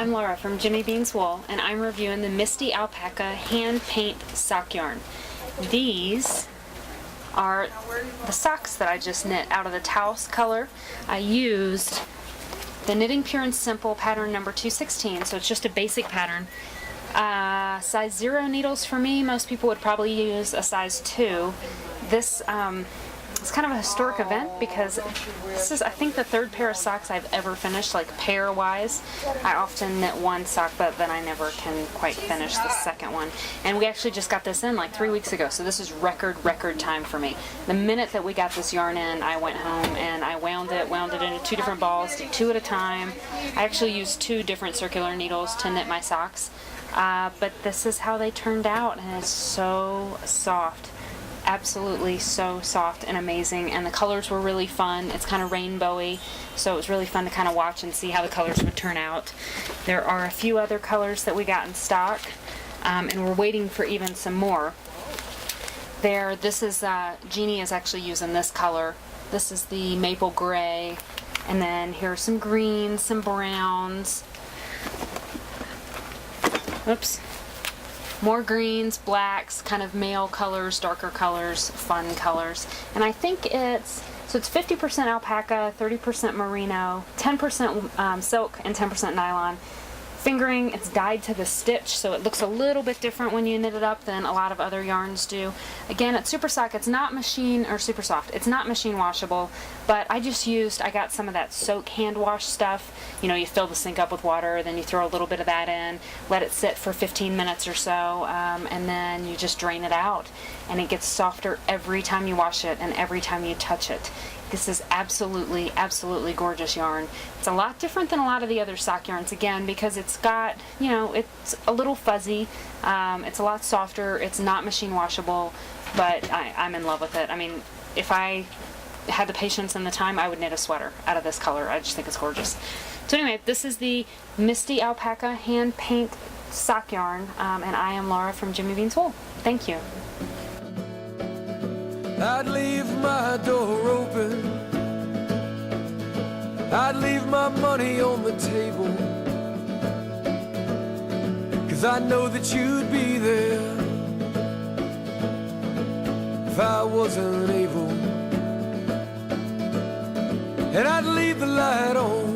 I'm Laura from Jimmy Bean's Wool, and I'm reviewing the Misti Alpaca hand paint sock yarn. These are the socks that I just knit out of the Taos color. I used the Knitting Pure and Simple pattern number 216, so it's just a basic pattern. Size 0 needles for me. Most people would probably use a size 2. This it's kind of a historic event because this is, I think, the third pair of socks I've ever finished, like pair-wise. I often knit one sock, but then I never can quite finish the second one. And we actually just got this in like 3 weeks ago, so this is record time for me. The minute that we got this yarn in, I went home and I wound it into 2 different balls, did 2 at a time. I actually used 2 different circular needles to knit my socks. But this is how they turned out, and it's so soft. Absolutely so soft and amazing, and the colors were really fun. It's kind of rainbowy, so it was really fun to kind of watch and see how the colors would turn out. There are a few other colors that we got in stock, and we're waiting for even some more. This is, Jeannie is actually using this color. This is the maple gray, and then here are some greens, some browns. Oops. More greens, blacks, kind of male colors, darker colors, fun colors. And I think it's 50% alpaca, 30% merino, 10% silk, and 10% nylon. Fingering, it's dyed to the stitch, so it looks a little bit different when you knit it up than a lot of other yarns do. Again, at Super Sock, it's not super soft. It's not machine washable, but I got some of that soak hand wash stuff. You know, you fill the sink up with water, then you throw a little bit of that in, let it sit for 15 minutes or so, and then you just drain it out. And it gets softer every time you wash it and every time you touch it. This is absolutely gorgeous yarn. It's a lot different than a lot of the other sock yarns, again, because it's got, you know, it's a little fuzzy. It's a lot softer. It's not machine washable, but I'm in love with it. I mean, if I had the patience and the time, I would knit a sweater out of this color. I just think it's gorgeous. So anyway, this is the Misti Alpaca hand paint sock yarn, and I am Laura from Jimmy Bean's Wool. Thank you. I'd leave my door open, I'd leave my money on the table, 'cause I know that you'd be there if I wasn't able. And I'd leave the light on